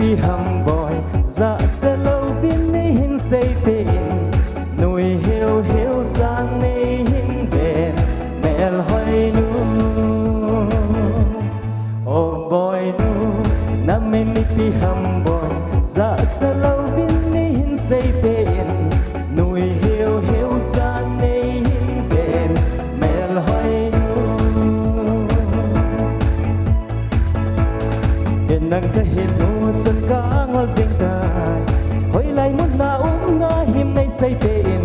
pi hầm bòi dạ sẽ lâu viên ní hình xây bên nuôi hiu hiu giang ní hình về mẹ hỏi nu ô bòi nu nam em pi hầm bòi dạ sẽ lâu viên ní hình xây bên nuôi hiu hiu giang ní hình về mẹ hỏi nang kahit no sun ka ngal sing tai hoy lai mun na nga him nay say pe